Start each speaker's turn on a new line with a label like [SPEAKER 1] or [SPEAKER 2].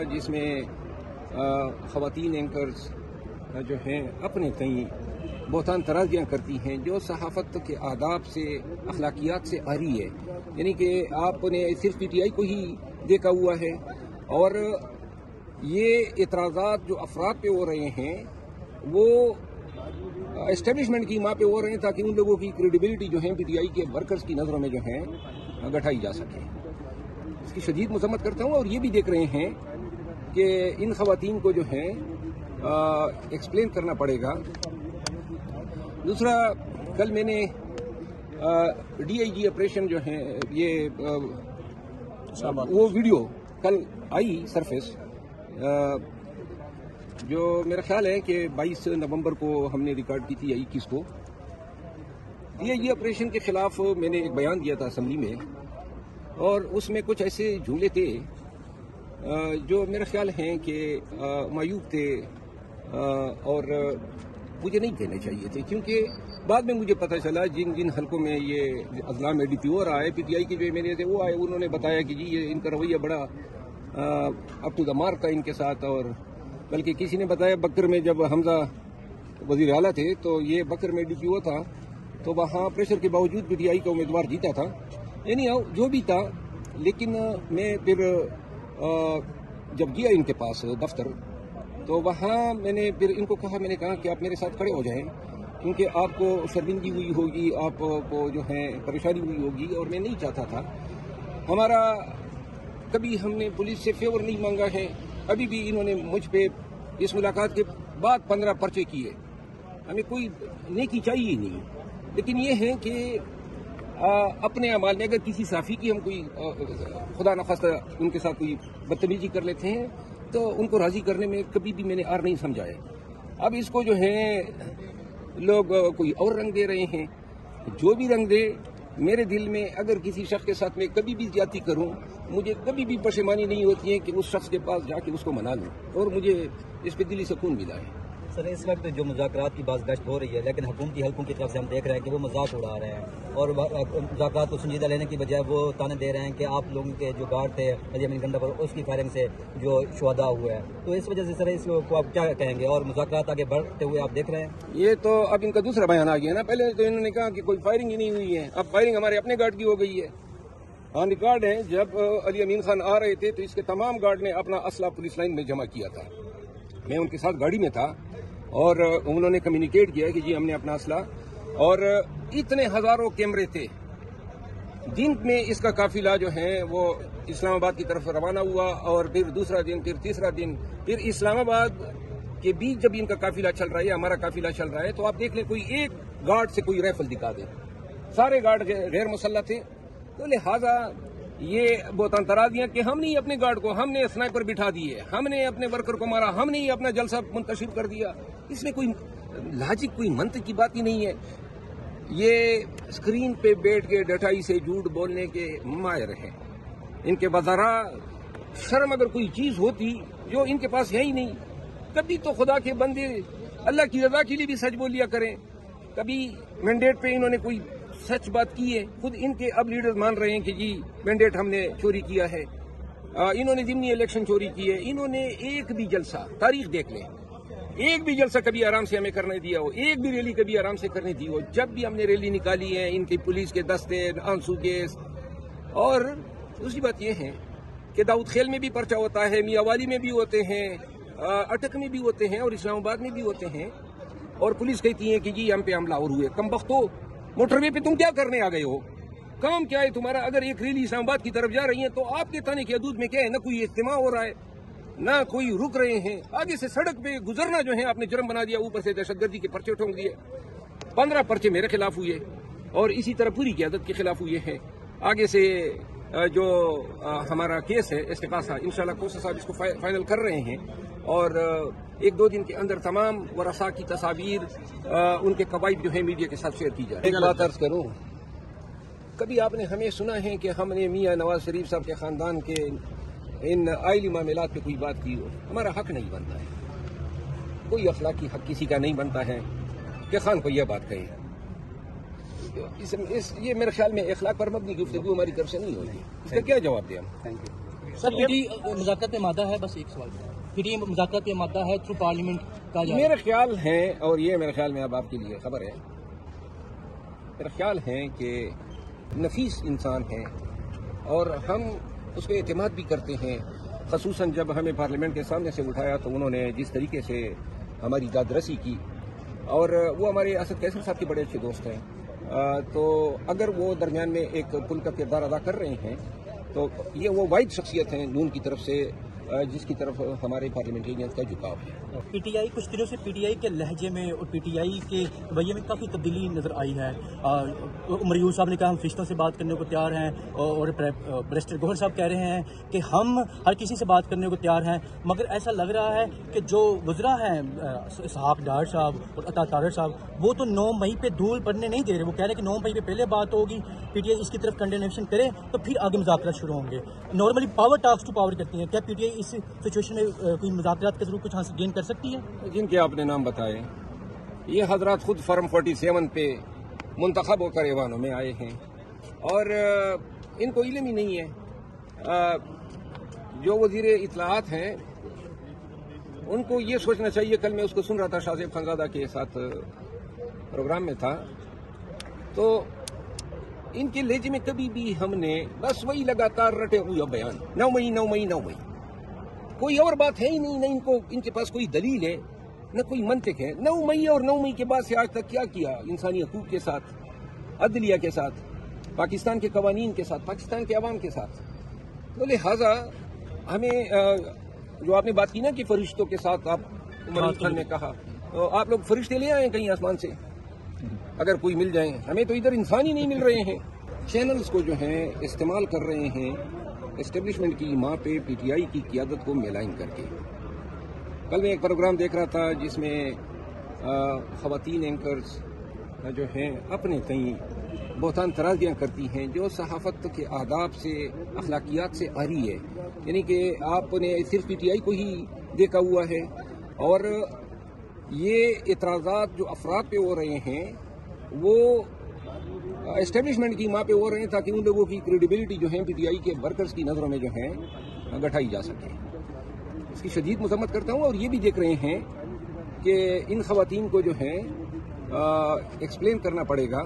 [SPEAKER 1] जिसमें ख़वातीन एंकर्स जो हैं अपने कई बहुतान तराजियाँ करती हैं जो सहाफ़त के आदाब से अखलाकियात से आ रही है। यानी कि आपने सिर्फ PTI को ही देखा हुआ है और ये एतराज़ात जो अफराद पे हो रहे हैं वो एस्टेब्लिशमेंट की माँ पे हो रहे हैं ताकि उन लोगों की क्रेडिबिलिटी जो है PTI के वर्कर्स की नज़रों में जो है घटाई जा सके। इसकी शदीद मज़म्मत करता हूँ और ये भी देख रहे हैं कि इन ख़वातीन को जो है एक्सप्लेन करना पड़ेगा। दूसरा, कल मैंने DIG ऑपरेशन जो है ये वो वीडियो कल आई सरफेस जो मेरा ख्याल है कि 22 नवंबर को हमने रिकॉर्ड की थी या 21 को। DIG ऑपरेशन के खिलाफ मैंने एक बयान दिया था असम्बली में और उसमें कुछ ऐसे जुमले थे जो मेरा ख्याल है कि मायूब थे और मुझे नहीं कहने चाहिए थे, क्योंकि बाद में मुझे पता चला जिन जिन हलकों में ये अजला में DPO रहा है PTI के जो मेरे थे वो आए, उन्होंने बताया कि जी ये इनका रवैया बड़ा अप टू द मार्क था इनके साथ। और बल्कि किसी ने बताया बकर में जब हमजा वजीर आला थे तो ये बकर में DPO था तो वहाँ प्रेशर के बावजूद PTI का उम्मीदवार जीता था। यानी जो भी था, लेकिन मैं फिर जब गया इनके पास दफ्तर तो वहाँ मैंने फिर इनको कहा, मैंने कहा कि आप मेरे साथ खड़े हो जाएं क्योंकि आपको शर्मिंदगी हुई होगी, आपको जो है परेशानी हुई होगी और मैं नहीं चाहता था। हमारा कभी हमने पुलिस से फेवर नहीं मांगा है, अभी भी इन्होंने मुझ पे इस मुलाकात के बाद 15 पर्चे किए, हमें कोई नेकी चाहिए ही नहीं। लेकिन ये है कि अपने अमाल में अगर किसी साफ़ी की हम कोई खुदा न खास्ता उनके साथ कोई बदतमीजी कर लेते हैं तो उनको राज़ी करने में कभी भी मैंने आर नहीं समझा है। अब इसको जो है लोग कोई और रंग दे रहे हैं, जो भी रंग दे, मेरे दिल में अगर किसी शख्स के साथ मैं कभी भी ज्यादती करूं मुझे कभी भी परेशानी नहीं होती है कि उस शख्स के पास जाके उसको मना लूं और मुझे इस पे दिली सुकून मिला है।
[SPEAKER 2] सर, इस वक्त जो मुज़ाकरात की बाज़गश्त हो रही है, लेकिन हुकूमती हलकों की तरफ से हम देख रहे हैं कि वो मजाक उड़ा रहे हैं और मुज़ाकरात को संजीदा लेने की बजाय वो ताने दे रहे हैं कि आप लोगों के जो गार्ड थे अली अमीन गंडा पर, उसकी फायरिंग से जो शुहदा हुए हैं। तो इस वजह से सर इसको आप क्या कहेंगे और मुज़ाकरात आगे बढ़ते हुए आप देख रहे हैं?
[SPEAKER 1] ये तो अब इनका दूसरा बयान आ गया ना। पहले तो इन्होंने कहा कि कोई फायरिंग ही नहीं हुई है, अब फायरिंग हमारे अपने गार्ड की हो गई है। हाँ, रिकॉर्ड है जब अली अमीन खान आ रहे थे तो इसके तमाम गार्ड ने अपना असला पुलिस लाइन में जमा किया था। मैं उनके साथ गाड़ी में था और उन्होंने कम्युनिकेट किया कि जी हमने अपना असला, और इतने हजारों कैमरे थे दिन में इसका काफिला जो है वो इस्लामाबाद की तरफ रवाना हुआ और फिर दूसरा दिन, फिर तीसरा दिन, फिर इस्लामाबाद के बीच जब इनका काफिला चल रहा है, हमारा काफिला चल रहा है, तो आप देख लें कोई एक गार्ड से कोई राइफल दिखा दे, सारे गार्ड गैर मुसल्लह थे। तो लिहाजा ये बहुत अंतराजियां कि हमने ही अपने गार्ड को, हमने स्नाइपर बिठा दिए, हमने अपने वर्कर को मारा, हमने ही अपना जलसा मुंतशिर कर दिया। इसमें कोई लॉजिक, कोई मंतक की बात ही नहीं है। ये स्क्रीन पे बैठ के डटाई से झूठ बोलने के माहिर हैं। इनके वज़ारा शर्म अगर कोई चीज होती जो इनके पास है ही नहीं, कभी तो खुदा के बंदे अल्लाह की रजा के लिए भी सच बोल लिया करें। कभी मैंडेट पे इन्होंने कोई सच बात की है? खुद इनके अब लीडर्स मान रहे हैं कि जी मैंडेट हमने चोरी किया है, इन्होंने जिमनी इलेक्शन चोरी की है। इन्होंने एक भी जलसा, तारीख देख लें, एक भी जलसा कभी आराम से हमें करने दिया हो, एक भी रैली कभी आराम से करने दी हो। जब भी हमने रैली निकाली है इनकी पुलिस के दस्ते, आंसू गैस। और दूसरी बात यह है कि दाऊद खेल में भी पर्चा होता है, मियावाली में भी होते हैं, अटक में भी होते हैं और इस्लामाबाद में भी होते हैं, और पुलिस कहती है कि जी हम पे हमला और हुए। कम वक्त हो, मोटरवे पे तुम क्या करने आ गए हो? काम क्या है तुम्हारा? अगर एक रैली इस्लामाबाद की तरफ जा रही है तो आपके ताने की हदूद में क्या है? ना कोई इज्तिमा हो रहा है, ना कोई रुक रहे हैं। आगे से सड़क पे गुजरना जो है आपने जुर्म बना दिया, ऊपर से दहशतगर्दी के पर्चे ठोंक दिए। 15 पर्चे मेरे खिलाफ हुए और इसी तरह पूरी क़यादत के खिलाफ हुए हैं। आगे से जो हमारा केस है इस्तिकासा, इंशाल्लाह कोसा साहब इसको फाइनल कर रहे हैं और 1-2 दिन के अंदर तमाम वरसा की तस्वीर, उनके कवायद जो है मीडिया के साथ शेयर की जाए। एक बात अर्ज करूं, कभी आपने हमें सुना है कि हमने मियां नवाज शरीफ साहब के खानदान के इन आइली मामलात पे कोई बात की हो? हमारा हक नहीं बनता है, कोई अखलाकी हक किसी का नहीं बनता है कि खान को यह बात कहे। ये मेरे ख्याल में अखलाक पर मबनी गुफ्तगू हमारी तरफ से नहीं होगी। इसका क्या जवाब दें हम? Thank you.
[SPEAKER 3] सर पीटी मुज़ाकरात में मादा है, बस एक सवाल, पीटी मुज़ाकरात में मादा है थ्रू पार्लियामेंट का जा
[SPEAKER 1] मेरा ख्याल है, और ये मेरे ख्याल में अब आपके लिए खबर है, मेरा ख्याल है कि नफीस इंसान है और हम उस पर एतमाद भी करते हैं। खसूसन जब हमें पार्लियामेंट के सामने से उठाया तो उन्होंने जिस तरीके से हमारी दादरसी की, और वो हमारे असद कैसर साहब के बड़े अच्छे दोस्त हैं, तो अगर वो दरमियान में एक पुल का किरदार अदा कर रहे हैं तो ये वो वाइड शख्सियत हैं नून की तरफ से जिसकी तरफ हमारे पार्लियामेंटेरियन का झुकाव है।
[SPEAKER 3] पीटीआई कुछ दिनों से पीटीआई के लहजे में और पीटीआई के रवैये में काफ़ी तब्दीली नज़र आई है। उमर यूसुफ साहब ने कहा हम फरिश्तों से बात करने को तैयार हैं, और बैरिस्टर गौहर साहब कह रहे हैं कि हम हर किसी से बात करने को तैयार हैं, मगर ऐसा लग रहा है कि जो वज़रा हैं इसहाक डार साहब और अता तारड़ साहब, वो तो 9 मई पे धूल पड़ने नहीं दे रहे। वो कह रहे हैं कि 9 मई पे पहले बात होगी, पीटीआई इसकी तरफ कंडेनेशन करे तो फिर आगे मुज़ाकरात शुरू होंगे। नॉर्मली पावर टास्क टू पावर करती हैं, क्या पीटीआई इस सिचुएशन में कोई मुज़ाकरात के जरूर कुछ हासिल गेन कर सकती है?
[SPEAKER 1] जिनके आपने नाम बताए ये हजरात खुद फॉर्म 47 पे मुंतखब होकर ऐवानों में आए हैं और इनको इल्म ही नहीं है। जो वजीर इत्तलाआत हैं उनको ये सोचना चाहिए, कल मैं उसको सुन रहा था शाहजेब खानजादा के साथ प्रोग्राम में था, तो इनके लहजे में कभी भी हमने बस वही लगातार रटे हुए बयान 9 मई 9 मई 9 मई, कोई और बात है ही नहीं, न इनको इनके पास कोई दलील है न कोई मंतिक है। 9 मई और 9 मई के बाद से आज तक क्या किया इंसानी हकूक के साथ, अदलिया के साथ, पाकिस्तान के कवानीन के साथ, पाकिस्तान के अवाम के साथ। तो लिहाजा हमें जो आपने बात की ना कि फरिश्तों के साथ, आप उमर खान ने कहा, तो आप लोग फरिश्ते ले आए कहीं आसमान से अगर कोई मिल जाए, हमें तो इधर इंसान ही नहीं मिल रहे हैं। चैनल्स को जो है इस्तेमाल कर रहे हैं एस्टेब्लिशमेंट की माँ पे पीटीआई की क़ियादत को मेलाइन करके। कल मैं एक प्रोग्राम देख रहा था जिसमें ख़वातीन एंकर्स जो हैं अपने कई बहुतान तराजियाँ करती हैं जो सहाफ़त के आदाब से, अखलाकियात से आ रही है, यानी कि आपने सिर्फ पीटीआई को ही देखा हुआ है, और ये इतराज़ात जो अफराद पे हो रहे हैं वो एस्टेब्लिशमेंट की माँ पे हो रहे हैं ताकि उन लोगों की क्रेडिबिलिटी जो है पीटीआई के वर्कर्स की नज़रों में जो है घटाई जा सके। इसकी शदीद मज़म्मत करता हूँ, और ये भी देख रहे हैं कि इन ख़वातीन को जो है एक्सप्लेन करना पड़ेगा